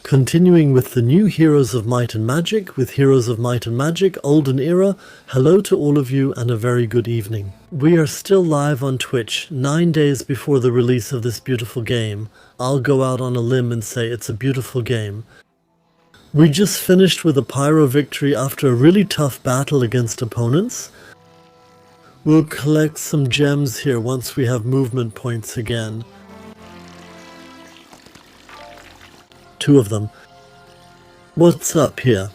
Continuing with the new Heroes of Might and Magic, with Heroes of Might and Magic, Olden Era, hello to all of you and a very good evening. We are still live on Twitch, 9 days before the release of this beautiful game. I'll go out on a limb and say it's a beautiful game. We just finished with a Pyro victory after a really tough battle against opponents. We'll collect some gems here once we have movement points again. 2 of them. What's up here?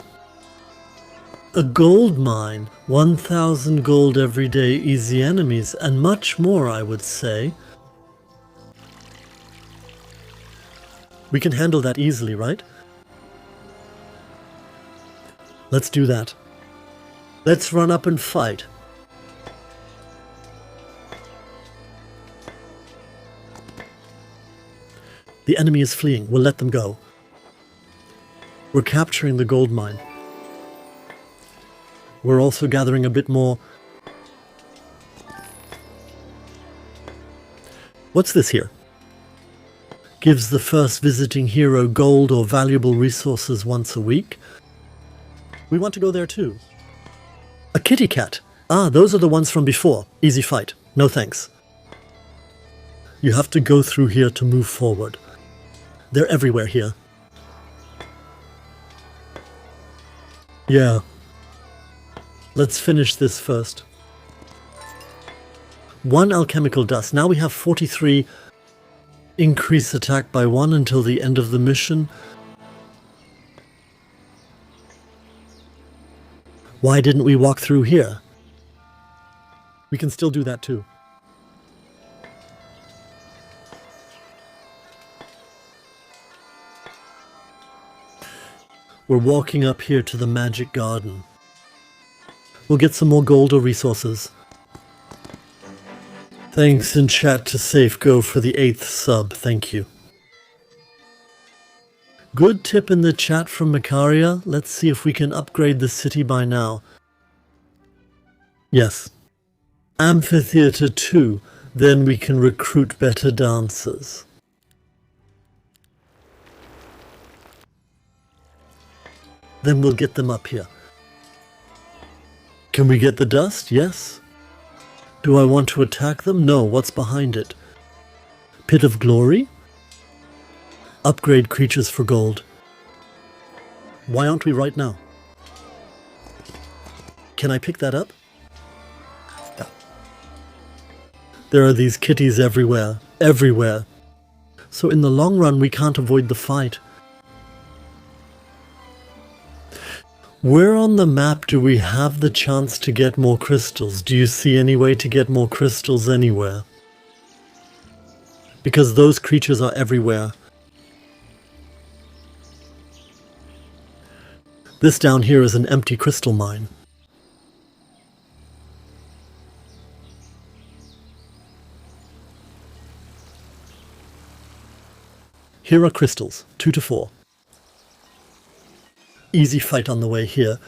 A gold mine, 1,000 gold every day, easy enemies, and much more, I would say. We can handle that easily, right? Let's do that. Let's run up and fight. The enemy is fleeing. We'll let them go. We're capturing the gold mine. We're also gathering a bit more. What's this here? Gives the first visiting hero gold or valuable resources once a week. We want to go there too. A kitty cat. Ah, those are the ones from before. Easy fight. No thanks. You have to go through here to move forward. They're everywhere here. Yeah. Let's finish this first. 1 alchemical dust. Now we have 43. Increase attack by 1 until the end of the mission. Why didn't we walk through here? We can still do that too. We're walking up here to the magic garden. We'll get some more gold or resources. Thanks in chat to SafeGo for the 8th sub, thank you. Good tip in the chat from Makaria. Let's see if we can upgrade the city by now. Yes. Amphitheater 2, then we can recruit better dancers. Then we'll get them up here. Can we get the dust? Yes. Do I want to attack them? No. What's behind it? Pit of Glory? Upgrade creatures for gold. Why aren't we right now? Can I pick that up? Yeah. There are these kitties everywhere. Everywhere. So in the long run we can't avoid the fight. Where on the map do we have the chance to get more crystals? Do you see any way to get more crystals anywhere? Because those creatures are everywhere. This down here is an empty crystal mine. Here are crystals, 2 to 4. Easy fight on the way here.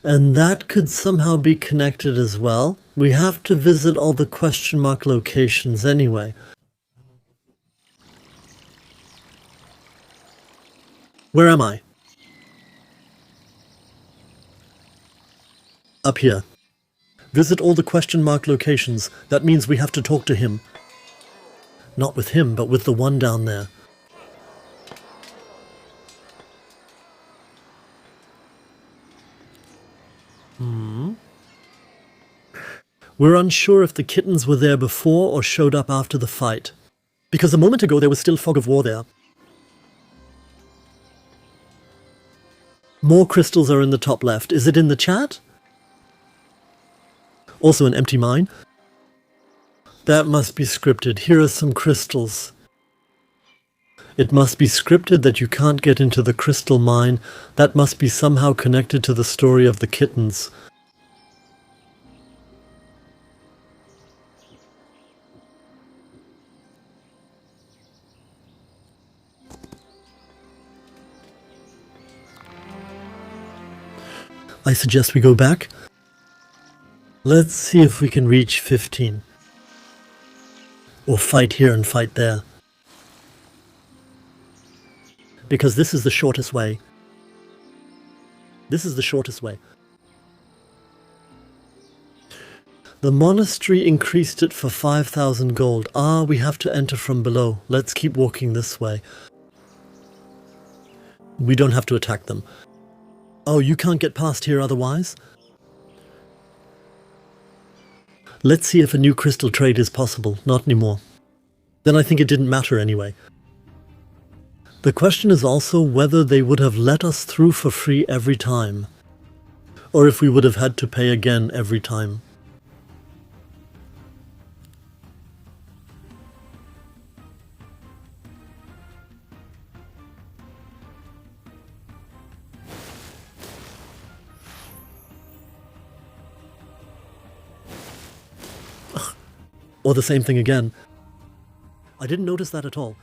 And that could somehow be connected as well. We have to visit all the question mark locations anyway. Where am I? Up here. Visit all the question mark locations. That means we have to talk to him. Not with him, but with the one down there. We're unsure if the kittens were there before or showed up after the fight. Because a moment ago there was still fog of war there. More crystals are in the top left. Is it in the chat? Also an empty mine. That must be scripted. Here are some crystals. It must be scripted that you can't get into the crystal mine. That must be somehow connected to the story of the kittens. I suggest we go back. Let's see if we can reach 15. Or fight here and fight there. because this is the shortest way. This is the shortest way. The monastery increased it for 5,000 gold. Ah, we have to enter from below. Let's keep walking this way. We don't have to attack them. Oh, you can't get past here otherwise? Let's see if a new crystal trade is possible. Not anymore. Then I think it didn't matter anyway. The question is also whether they would have let us through for free every time, or if we would have had to pay again every time. Or the same thing again. I didn't notice that at all.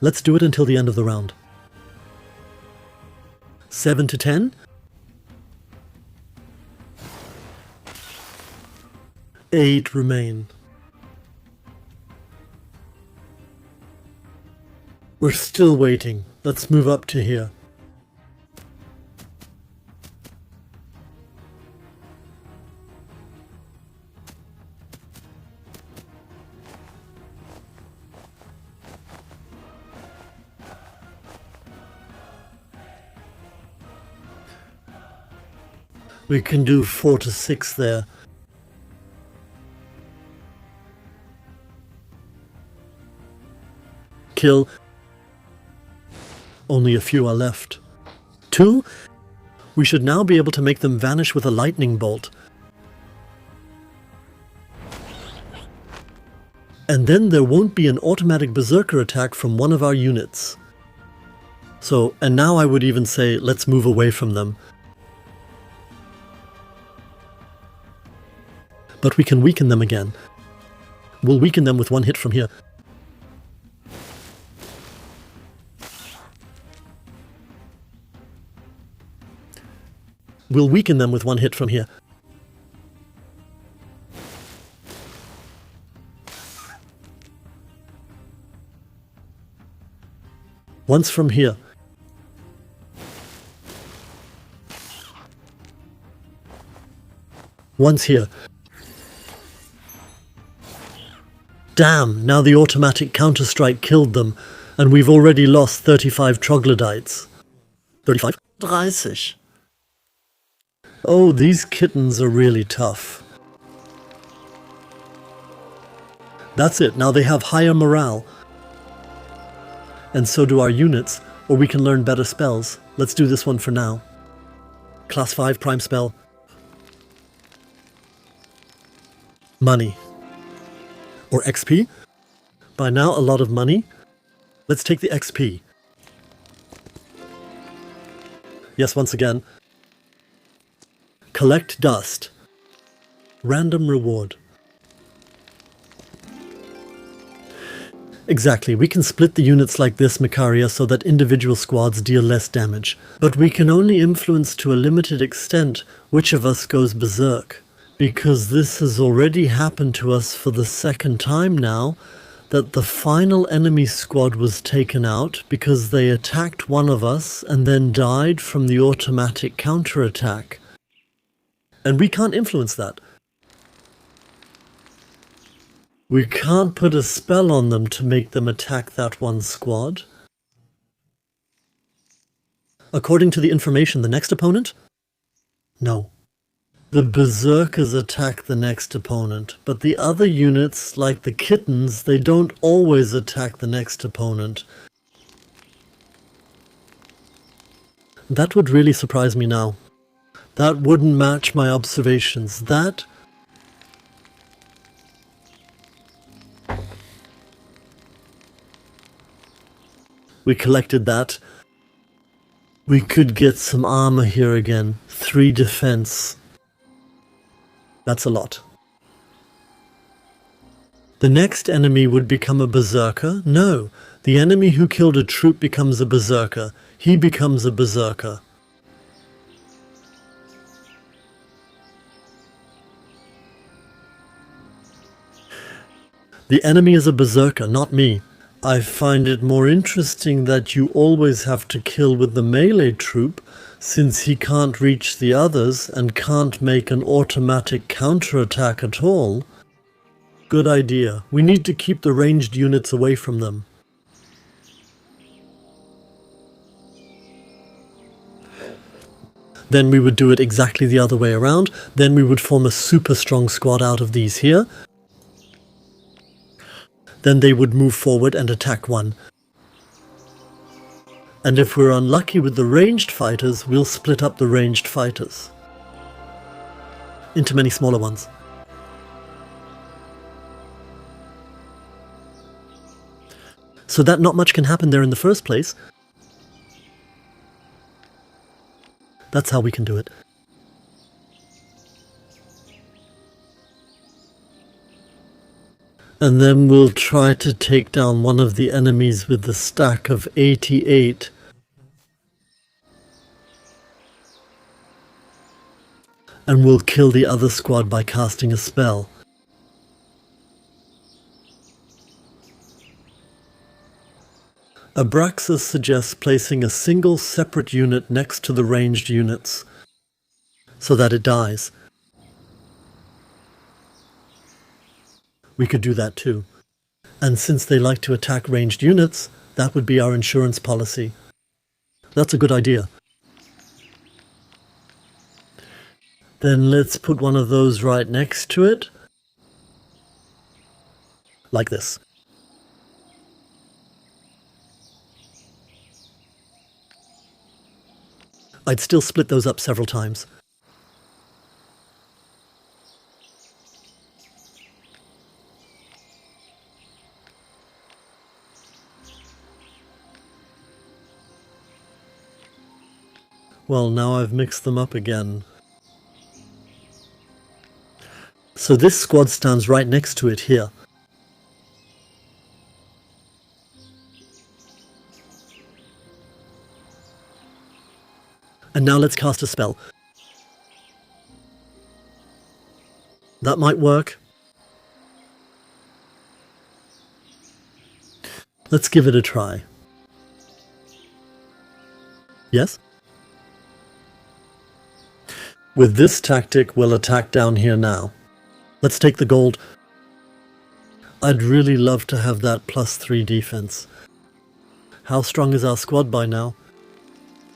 Let's do it until the end of the round. 7 to 10. 8 remain. We're still waiting. Let's move up to here. We can do 4 to 6 there. Kill. Only a few are left. 2. We should now be able to make them vanish with a lightning bolt. And then there won't be an automatic berserker attack from one of our units. So, and now I would even say, let's move away from them. But we can weaken them again. We'll weaken them with one hit from here. We'll weaken them with one hit from here. Once from here. Once here. Damn, now the automatic counter-strike killed them, and we've already lost 35 troglodytes. 35? 30. Oh, these kittens are really tough. That's it, now they have higher morale. And so do our units, or we can learn better spells. Let's do this one for now. Class 5 prime spell. Money. Or XP. By now a lot of money. Let's take the XP. Yes, once again. Collect dust. Random reward. Exactly, we can split the units like this, Mikaria, so that individual squads deal less damage. But we can only influence to a limited extent which of us goes berserk. Because this has already happened to us for the second time now, that the final enemy squad was taken out because they attacked one of us and then died from the automatic counterattack. And we can't influence that. We can't put a spell on them to make them attack that one squad. According to the information, the next opponent? No. The berserkers attack the next opponent, but the other units, like the kittens, they don't always attack the next opponent. That would really surprise me now. That wouldn't match my observations. That... We collected that. We could get some armor here again. 3 defense. That's a lot. The next enemy would become a berserker? No. The enemy who killed a troop becomes a berserker. He becomes a berserker. The enemy is a berserker, not me. I find it more interesting that you always have to kill with the melee troop, since he can't reach the others and can't make an automatic counterattack at all. Good idea. We need to keep the ranged units away from them. Then we would do it exactly the other way around. Then we would form a super strong squad out of these here. Then they would move forward and attack one. And if we're unlucky with the ranged fighters, we'll split up the ranged fighters into many smaller ones. So that not much can happen there in the first place. That's how we can do it. And then we'll try to take down one of the enemies with the stack of 88. And we'll kill the other squad by casting a spell. Abraxas suggests placing a single separate unit next to the ranged units, so that it dies. We could do that too. And since they like to attack ranged units, that would be our insurance policy. That's a good idea. Then let's put one of those right next to it. Like this. I'd still split those up several times. Well, now I've mixed them up again. So this squad stands right next to it here. And now let's cast a spell. That might work. Let's give it a try. Yes? With this tactic, we'll attack down here now. Let's take the gold. I'd really love to have that +3 defense. How strong is our squad by now?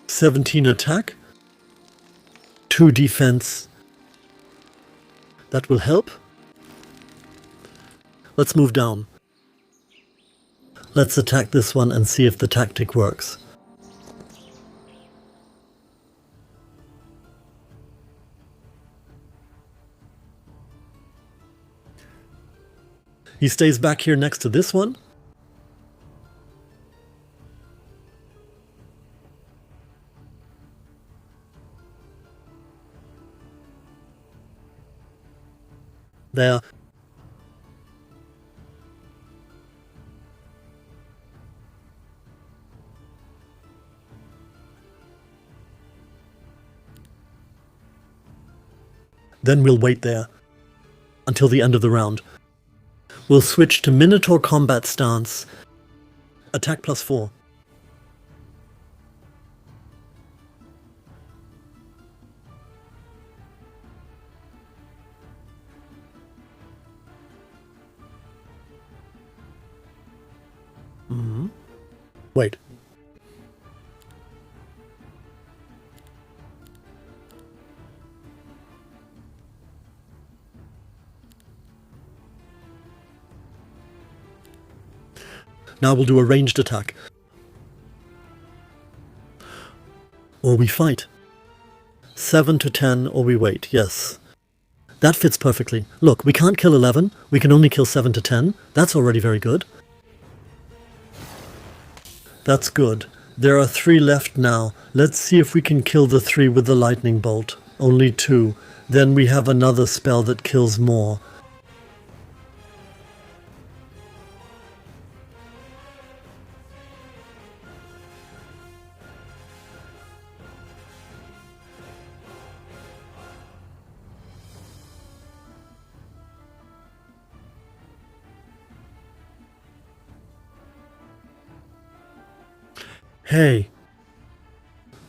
17 attack, 2 defense. That will help. Let's move down. Let's attack this one and see if the tactic works. He stays back here next to this one. There. Then we'll wait there until the end of the round. We'll switch to Minotaur combat stance. Attack +4. Wait. Now we'll do a ranged attack. Or we fight. 7 to 10, or we wait, yes. That fits perfectly. Look, we can't kill 11, we can only kill 7 to 10. That's already very good. That's good. There are 3 left now. Let's see if we can kill the 3 with the lightning bolt. Only 2. Then we have another spell that kills more. Hey.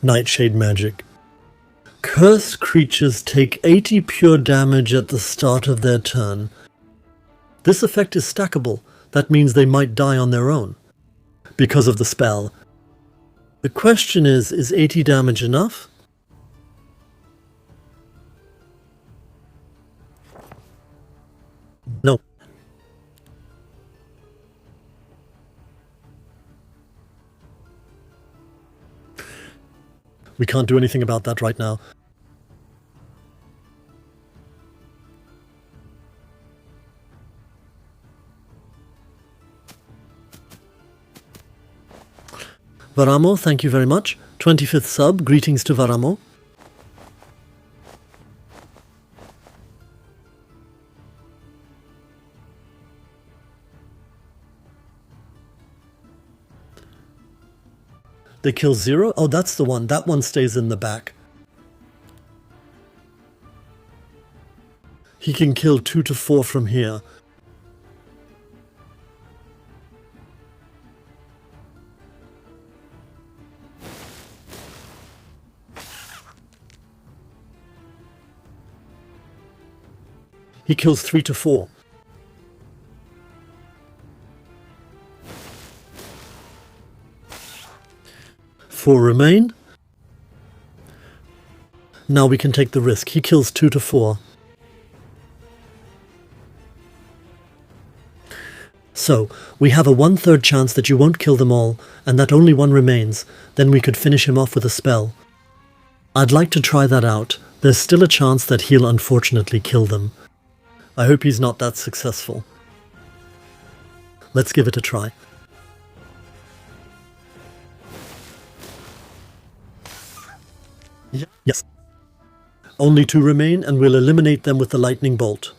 Nightshade magic. Cursed creatures take 80 pure damage at the start of their turn. This effect is stackable. That means they might die on their own because of the spell. The question is 80 damage enough? No. We can't do anything about that right now. Varamo, thank you very much. 25th sub, greetings to Varamo. They kill 0? Oh, that's the one. That one stays in the back. He can kill 2 to 4 from here. He kills 3 to 4. Four remain. Now we can take the risk. He kills 2 to 4. So, we have a 1/3 chance that you won't kill them all, and that only one remains. Then we could finish him off with a spell. I'd like to try that out. There's still a chance that he'll unfortunately kill them. I hope he's not that successful. Let's give it a try. Yes. Only 2 remain, and we'll eliminate them with the lightning bolt.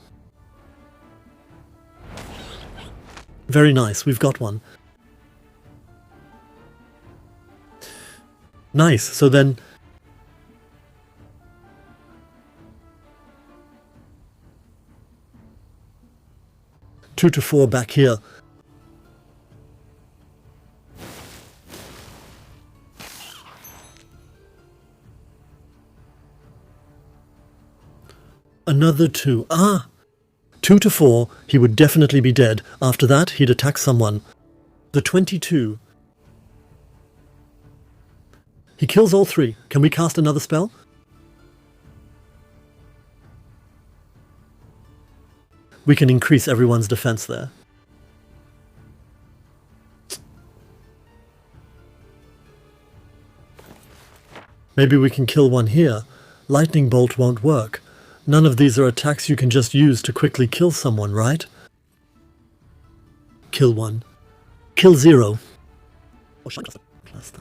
Very nice, we've got one. Nice, so then... Two to 4 back here. Another 2. 2 to 4, he would definitely be dead. After that, he'd attack someone. The 22. He kills all 3. Can we cast another spell? We can increase everyone's defense there. Maybe we can kill one here. Lightning bolt won't work. None of these are attacks you can just use to quickly kill someone, right? Kill 1. Kill 0. Oh, should I just cluster?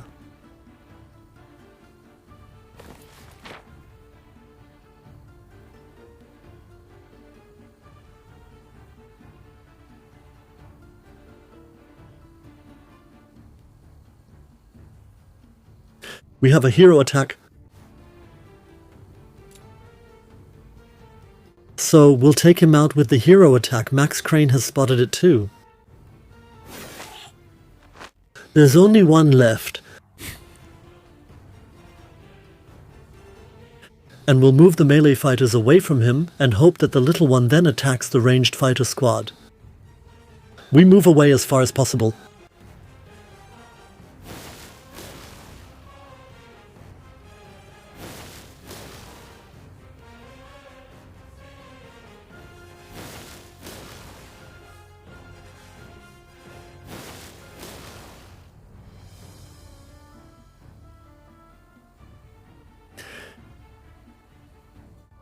We have a hero attack. So we'll take him out with the hero attack. Max Crane has spotted it too. There's only one left. And we'll move the melee fighters away from him and hope that the little one then attacks the ranged fighter squad. We move away as far as possible.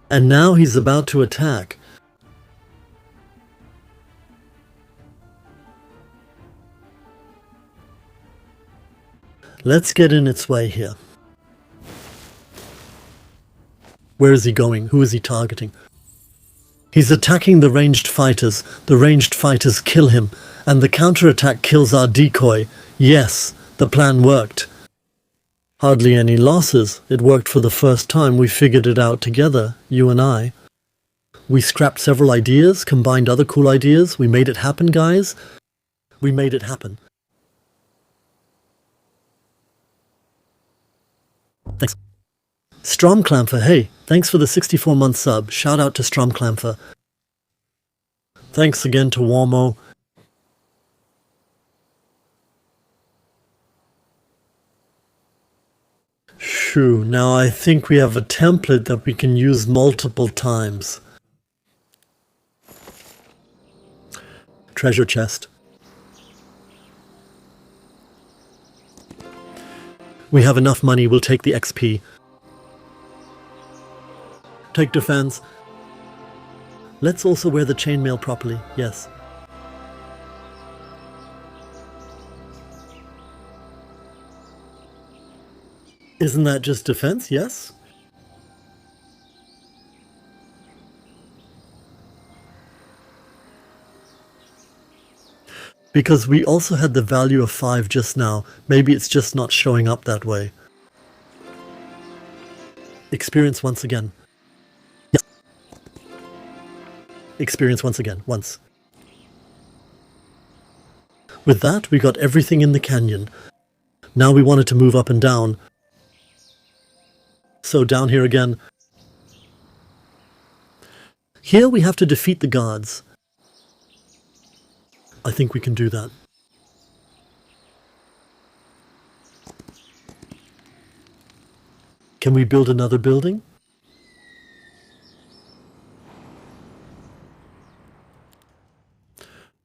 And now he's about to attack. Let's get in its way here. Where is he going? Who is he targeting? He's attacking the ranged fighters. The ranged fighters kill him, and the counterattack kills our decoy. Yes, the plan worked. Hardly any losses. It worked for the first time. We figured it out together, you and I. We scrapped several ideas, combined other cool ideas. We made it happen, guys. We made it happen. Thanks. Stromclamfer, hey, thanks for the 64-month sub. Shout out to Stromclamfer. Thanks again to Warmo. Shoo, now I think we have a template that we can use multiple times. Treasure chest. We have enough money, we'll take the XP. Take defense. Let's also wear the chainmail properly, yes. Isn't that just defense, yes? Because we also had the value of 5 just now. Maybe it's just not showing up that way. Experience once again. Yes. Experience once again. Once. With that, we got everything in the canyon. Now we wanted to move up and down. So down here again. Here we have to defeat the guards. I think we can do that. Can we build another building?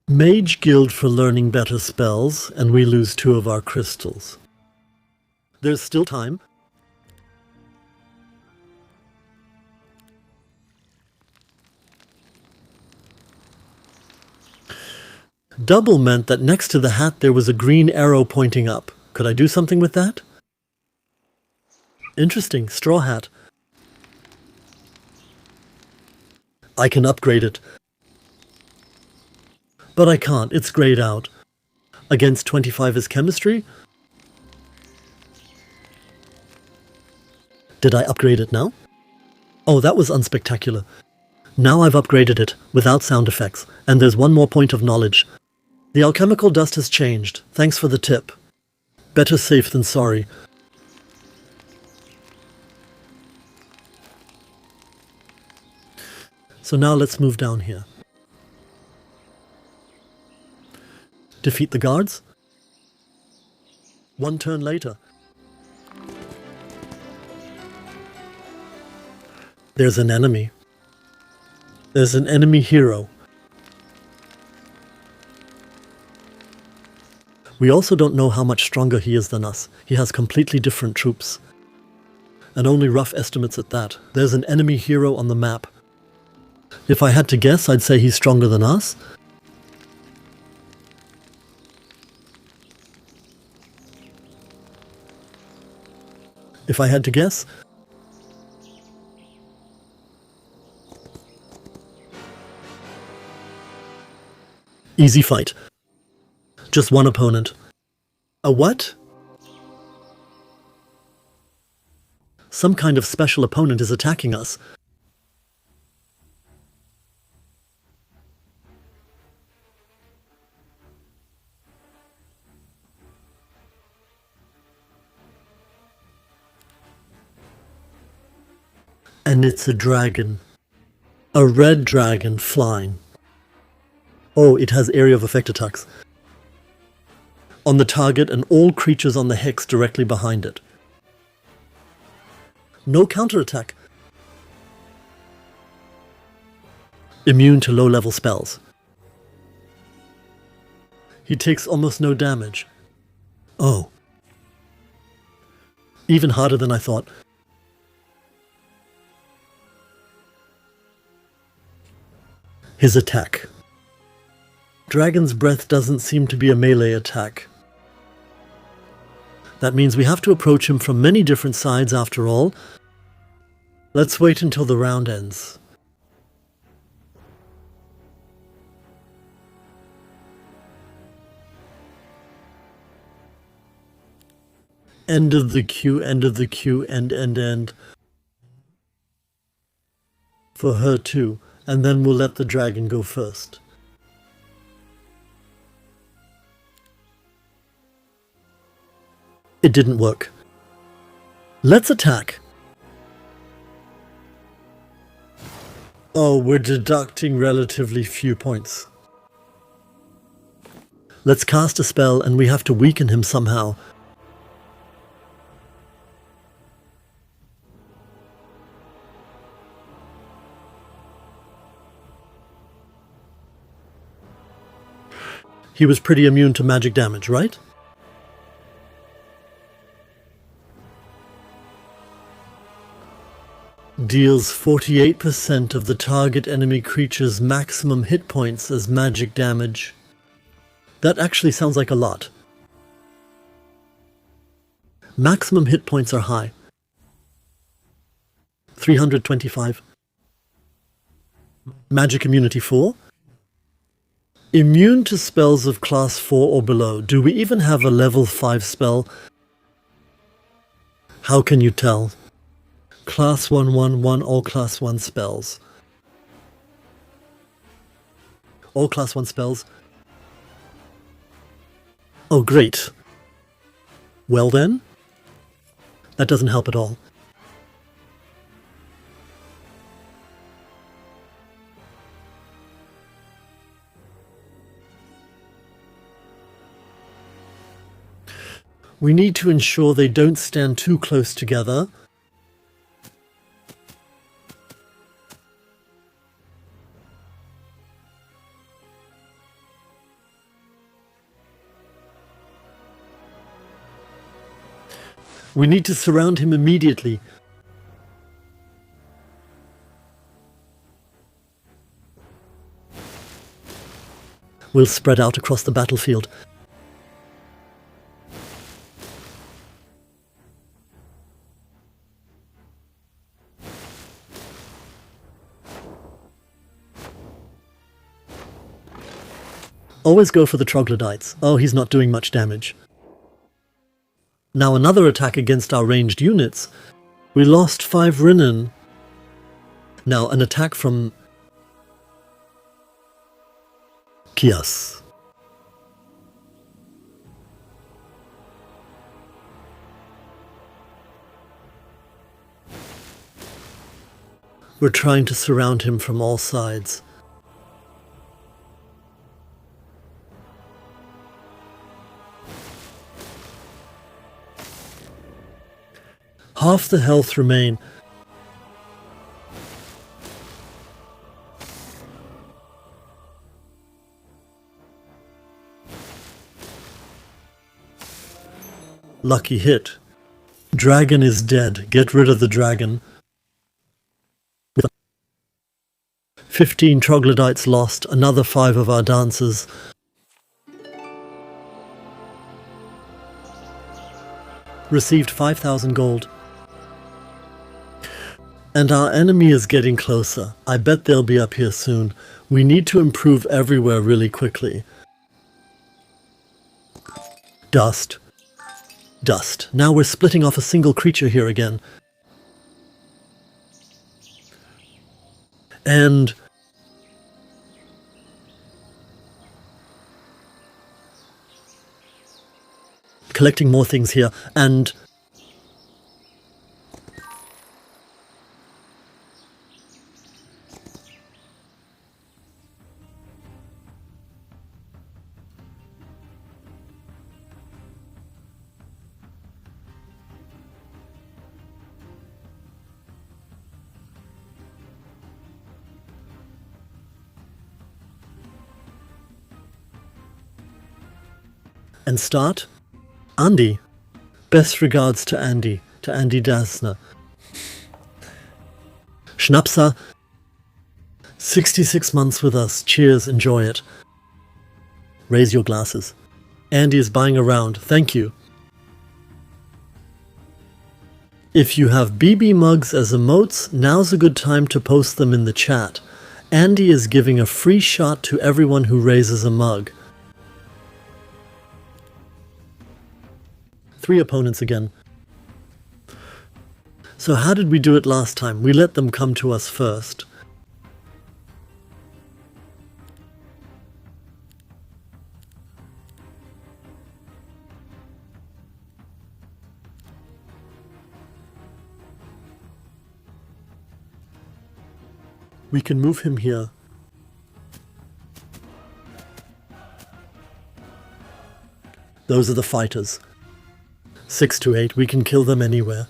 Mage Guild for learning better spells, and we lose 2 of our crystals. There's still time. Double meant that next to the hat there was a green arrow pointing up. Could I do something with that? Interesting, straw hat. I can upgrade it. But I can't, it's grayed out. Against 25 is chemistry? Did I upgrade it now? Oh, that was unspectacular. Now I've upgraded it, without sound effects, and there's one more point of knowledge. The alchemical dust has changed. Thanks for the tip. Better safe than sorry. So now let's move down here. Defeat the guards. 1 turn later. There's an enemy. There's an enemy hero. We also don't know how much stronger he is than us. He has completely different troops. And only rough estimates at that. There's an enemy hero on the map. If I had to guess, I'd say he's stronger than us. If I had to guess. Easy fight. Just one opponent. A what? Some kind of special opponent is attacking us. And it's a dragon. A red dragon flying. Oh, it has area of effect attacks. On the target and all creatures on the hex directly behind it. No counterattack. Immune to low-level spells. He takes almost no damage. Oh. Even harder than I thought. His attack. Dragon's Breath doesn't seem to be a melee attack. That means we have to approach him from many different sides after all. Let's wait until the round ends. End of the queue, end of the queue, end. For her too, and then we'll let the dragon go first. It didn't work. Let's attack. Oh, we're deducting relatively few points. Let's cast a spell and we have to weaken him somehow. He was pretty immune to magic damage, right? Deals 48% of the target enemy creature's maximum hit points as magic damage. That actually sounds like a lot. Maximum hit points are high. 325. Magic immunity 4. Immune to spells of class 4 or below. Do we even have a level 5 spell? How can you tell? Class 1/1/1 all class 1 spells. All class 1 spells. Oh, great. Well then, that doesn't help at all. We need to ensure they don't stand too close together. We need to surround him immediately. We'll spread out across the battlefield. Always go for the troglodytes. Oh, he's not doing much damage. Now another attack against our ranged units. We lost 5 Rinnen. Now an attack from Kias. We're trying to surround him from all sides. Half the health remain. Lucky hit. Dragon is dead. Get rid of the dragon. 15 troglodytes lost, another 5 of our dancers. Received 5,000 gold. And our enemy is getting closer. I bet they'll be up here soon. We need to improve everywhere really quickly. Dust. Dust. Now we're splitting off a single creature here again. And collecting more things here, and start. Andy. Best regards to Andy Dasner. Schnapser. 66 months with us. Cheers, enjoy it. Raise your glasses. Andy is buying around. Thank you. If you have BB mugs as emotes, now's a good time to post them in the chat. Andy is giving a free shot to everyone who raises a mug. 3 opponents again. So how did we do it last time? We let them come to us first. We can move him here. Those are the fighters. 6 to 8, we can kill them anywhere.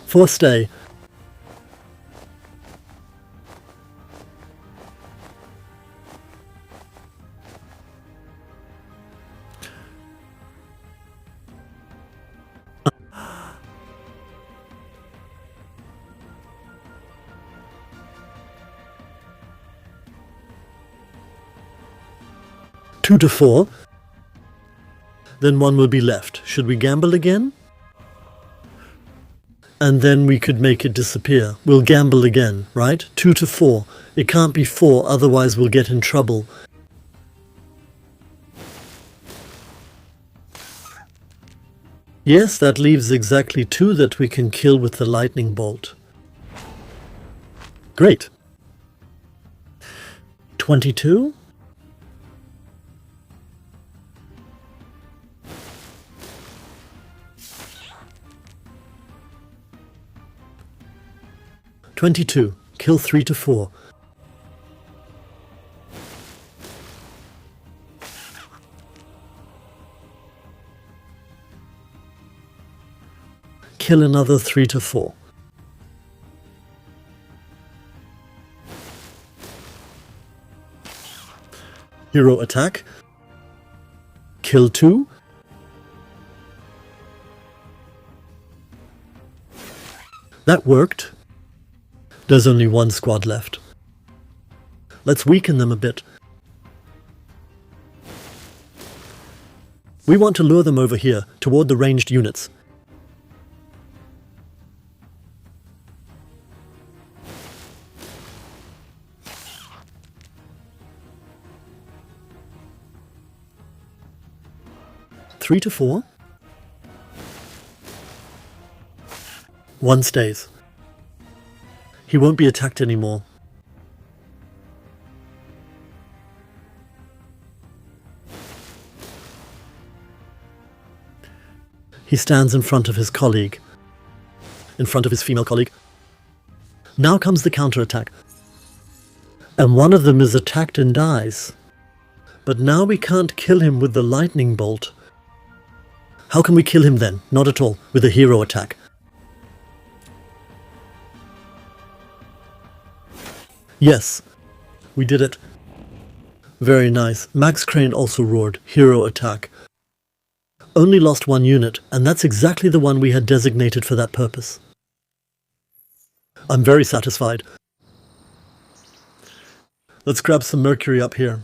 For stay. Two to 4. Then one will be left. Should we gamble again? And then we could make it disappear. We'll gamble again, right? 2 to 4. It can't be 4, otherwise we'll get in trouble. Yes, that leaves exactly 2 that we can kill with the lightning bolt. Great. 22? Kill 3 to 4. Kill another 3 to 4. Hero attack. Kill 2. That worked. There's only 1 squad left. Let's weaken them a bit. We want to lure them over here, toward the ranged units. Three to 4. 1 stays. He won't be attacked anymore. He stands in front of his colleague. In front of his female colleague. Now comes the counterattack. And one of them is attacked and dies. But now we can't kill him with the lightning bolt. How can we kill him then? Not at all, with a hero attack. Yes, we did it. Very nice. Max Crane also roared, hero attack. Only lost 1 unit, and that's exactly the one we had designated for that purpose. I'm very satisfied. Let's grab some mercury up here.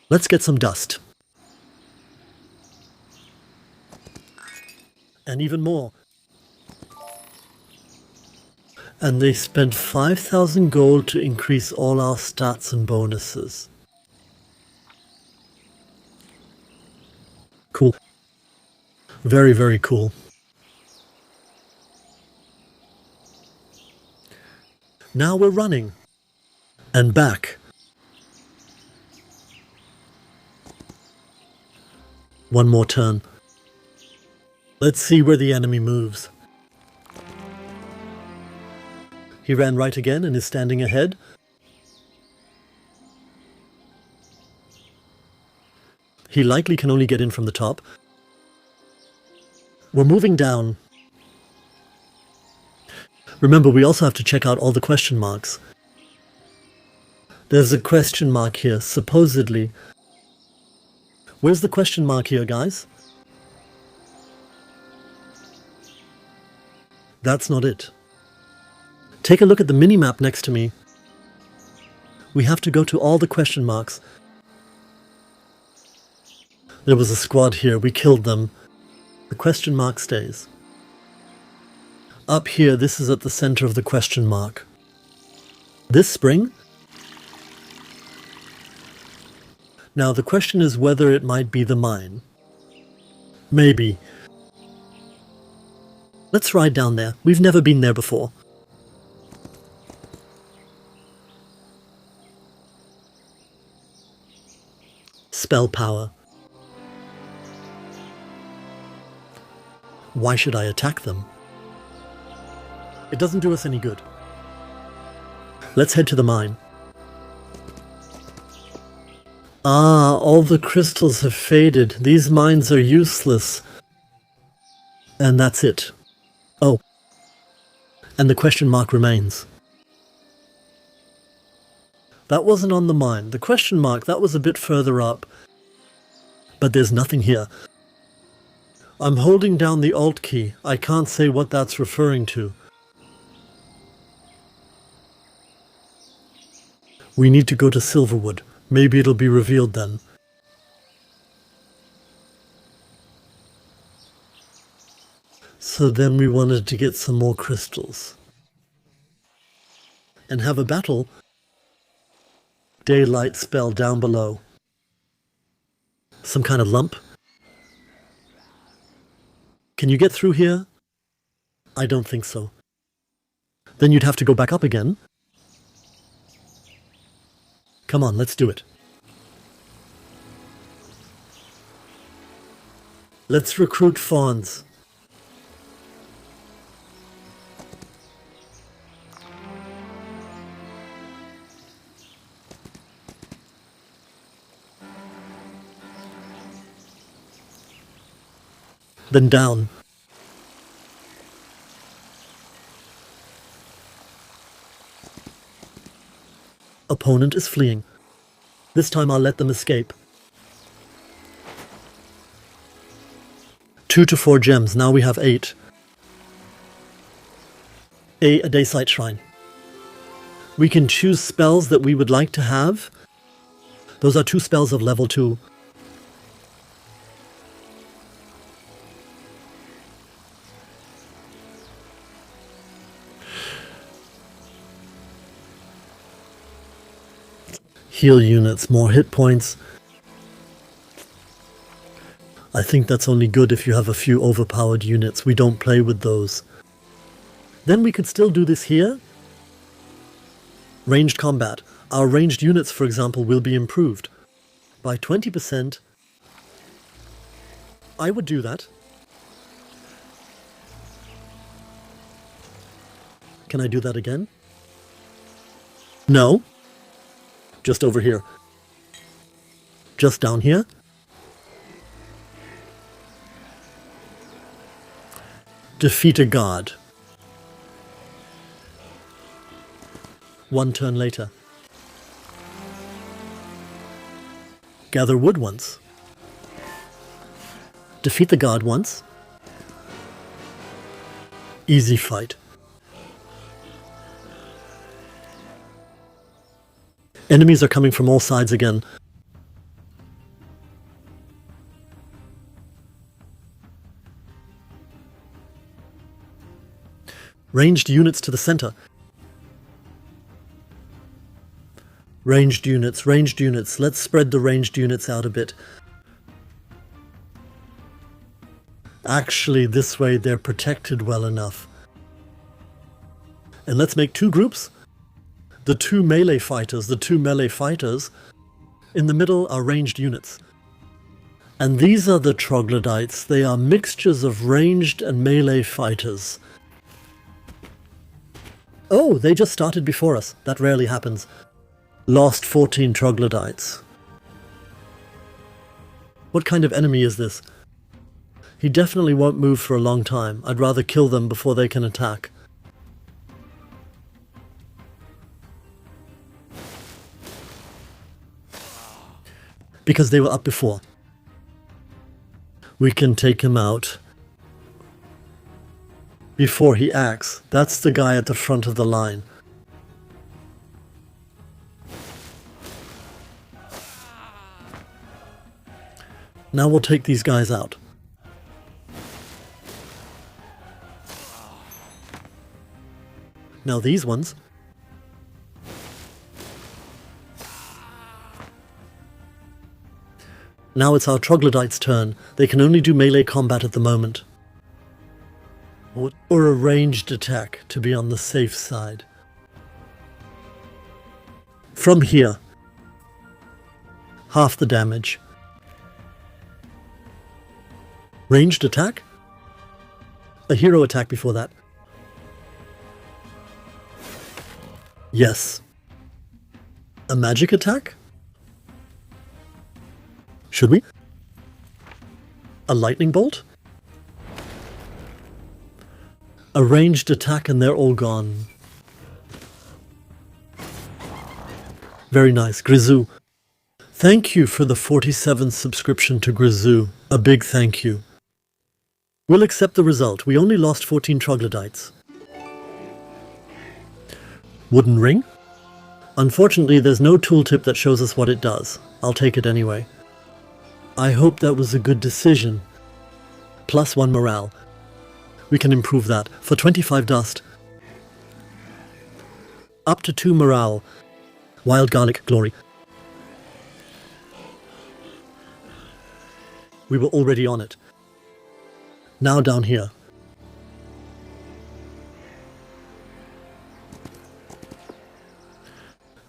Let's get some dust. And even more. And they spent 5,000 gold to increase all our stats and bonuses. Cool. Very, very cool. Now we're running. And back. One more turn. Let's see where the enemy moves. He ran right again and is standing ahead. He likely can only get in from the top. We're moving down. Remember, we also have to check out all the question marks. There's a question mark here, supposedly. Where's the question mark here, guys? That's not it. Take a look at the mini-map next to me. We have to go to all the question marks. There was a squad here, we killed them. The question mark stays. Up here, this is at the center of the question mark. This spring? Now the question is whether it might be the mine. Maybe. Let's ride down there. We've never been there before. spell power. Why should I attack them? It doesn't do us any good. Let's head to the mine. Ah, all the crystals have faded. These mines are useless. And that's it. Oh. And the question mark remains. That wasn't on the mine. The question mark, that was a bit further up. But there's nothing here. I'm holding down the Alt key. I can't say what that's referring to. We need to go to Silverwood. Maybe it'll be revealed then. So then we wanted to get some more crystals. And have a battle. Daylight spell down below. Some kind of lump. Can you get through here? I don't think so. Then you'd have to go back up again. Come on, let's do it. Let's recruit fawns. Then down. Opponent is fleeing. This time I'll let them escape. 2 to 4 gems, now we have 8. A Daysite Shrine. We can choose spells that we would like to have. Those are 2 spells of level 2. Heal units, more hit points. I think that's only good if you have a few overpowered units. We don't play with those. Then we could still do this here. Ranged combat. Our ranged units, for example, will be improved by 20%. I would do that. Can I do that again? No. Just over here. Just down here. Defeat a god. 1 turn later. Gather wood once. Defeat the god once. Easy fight. Enemies are coming from all sides again. Ranged units to the center. Ranged units, ranged units. Let's spread the ranged units out a bit. Actually, this way they're protected well enough. And let's make 2 groups. The 2 melee fighters, in the middle are ranged units. And these are the troglodytes. They are mixtures of ranged and melee fighters. Oh, they just started before us. That rarely happens. Lost 14 troglodytes. What kind of enemy is this? He definitely won't move for a long time. I'd rather kill them before they can attack. Because they were up before. We can take him out before he acts. That's the guy at the front of the line. Now we'll take these guys out. Now these ones. Now it's our troglodytes' turn. They can only do melee combat at the moment. Or a ranged attack to be on the safe side. From here. Half the damage. Ranged attack? A hero attack before that. Yes. A magic attack? Should we? A lightning bolt? A ranged attack and they're all gone. Very nice. Grisou. Thank you for the 47th subscription to Grisou. A big thank you. We'll accept the result. We only lost 14 troglodytes. Wooden ring? Unfortunately, there's no tooltip that shows us what it does. I'll take it anyway. I hope that was a good decision. +1 morale. We can improve that for 25 dust. Up to 2 morale. Wild garlic glory. We were already on it. Now down here.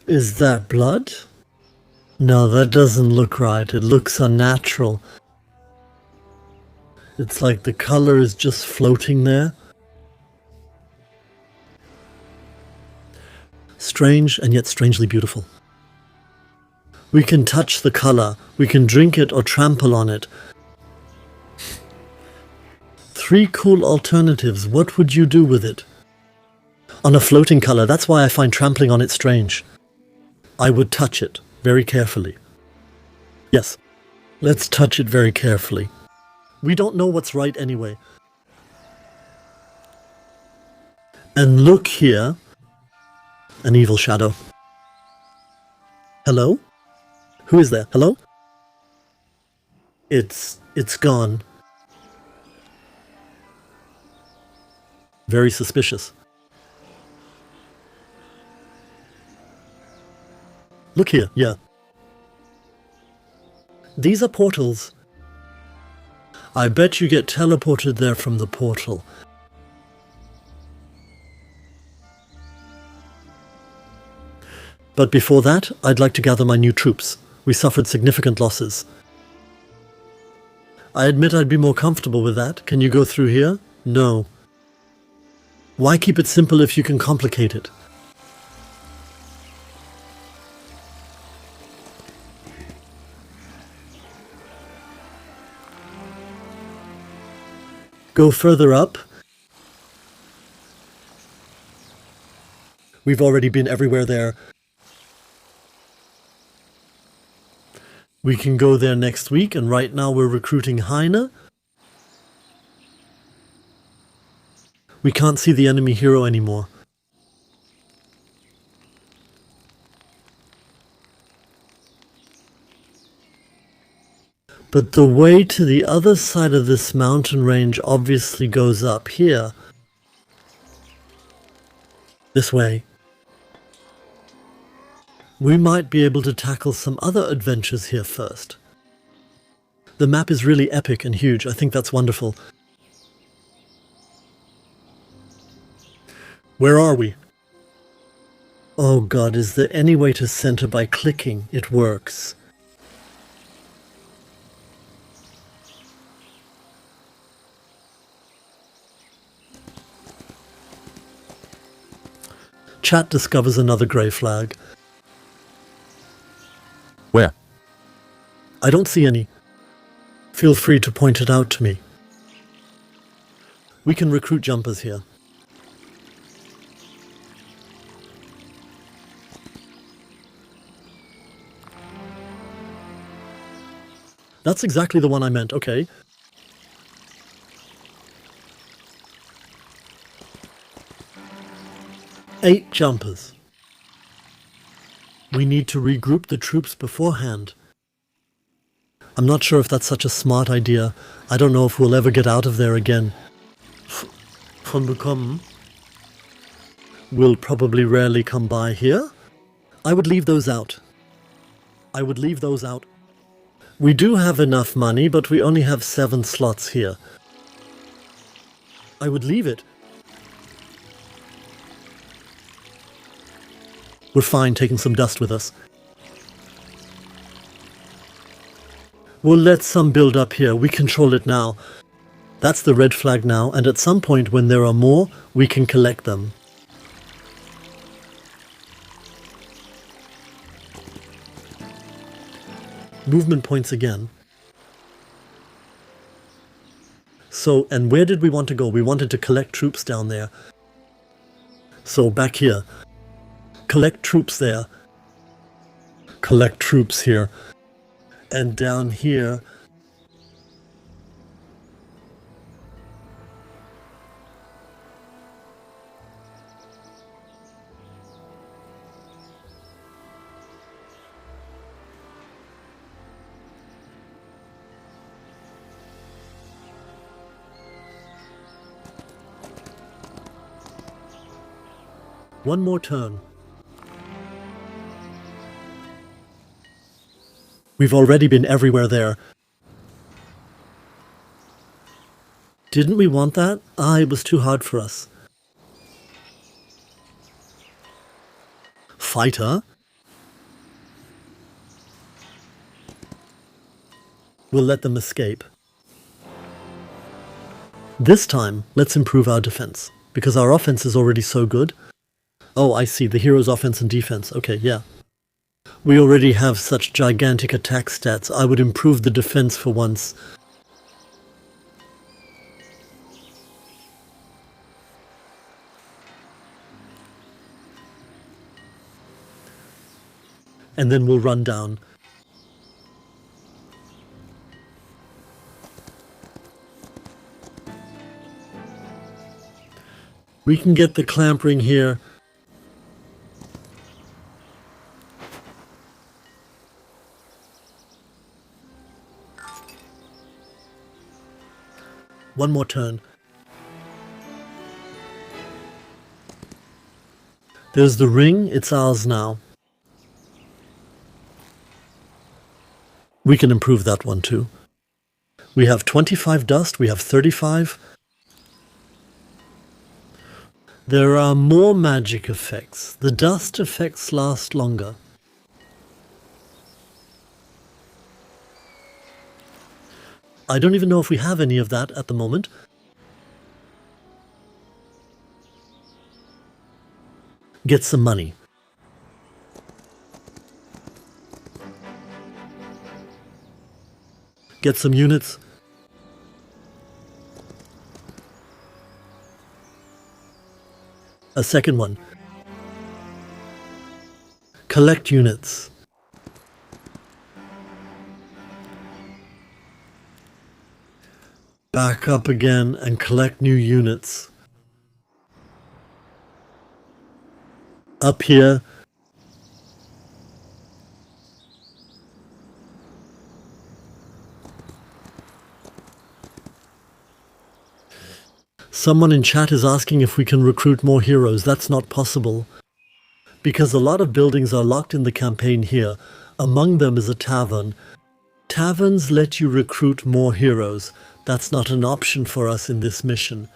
Is that blood? No, that doesn't look right. It looks unnatural. It's like the color is just floating there. Strange and yet strangely beautiful. We can touch the color. We can drink it or trample on it. 3 cool alternatives. What would you do with it? On a floating color, that's why I find trampling on it strange. I would touch it very carefully. Yes, let's touch it very carefully. We don't know what's right anyway. And look here. An evil shadow. Hello? Who is there? Hello? It's gone. Very suspicious. Look here, yeah. These are portals. I bet you get teleported there from the portal. But before that, I'd like to gather my new troops. We suffered significant losses. I admit I'd be more comfortable with that. Can you go through here? No. Why keep it simple if you can complicate it? Go further up. We've already been everywhere there. We can go there next week, and right now we're recruiting Heine. We can't see the enemy hero anymore. But the way to the other side of this mountain range obviously goes up here. This way. We might be able to tackle some other adventures here first. The map is really epic and huge. I think that's wonderful. Where are we? Oh God, is there any way to center by clicking? It works. Chat discovers another grey flag. Where? I don't see any. Feel free to point it out to me. We can recruit jumpers here. That's exactly the one I meant, okay. Eight jumpers. We need to regroup the troops beforehand. I'm not sure if that's such a smart idea. I don't know if we'll ever get out of there again. Von bekommen. We'll probably rarely come by here. I would leave those out. I would leave those out. We do have enough money, but we only have 7 slots here. I would leave it. We're fine taking some dust with us. We'll let some build up here. We control it now. That's the red flag now, and at some point when there are more, we can collect them. Movement points again. So, and where did we want to go? We wanted to collect troops down there. So back here. Collect troops there. Collect troops here. And down here. One more turn. We've already been everywhere there. Didn't we want that? It was too hard for us. Fighter. We'll let them escape. This time, let's improve our defense, because our offense is already so good. Oh, I see, the hero's offense and defense. Okay, yeah. We already have such gigantic attack stats. I would improve the defense for once. And then we'll run down. We can get the clamp ring here. One more turn. There's the ring, it's ours now. We can improve that one too. We have 25 dust, we have 35. There are more magic effects. The dust effects last longer. I don't even know if we have any of that at the moment. Get some money. Get some units. A second one. Collect units. Back up again and collect new units. Up here. Someone in chat is asking if we can recruit more heroes. That's not possible, because a lot of buildings are locked in the campaign here. Among them is a tavern. Taverns let you recruit more heroes. That's not an option for us in this mission.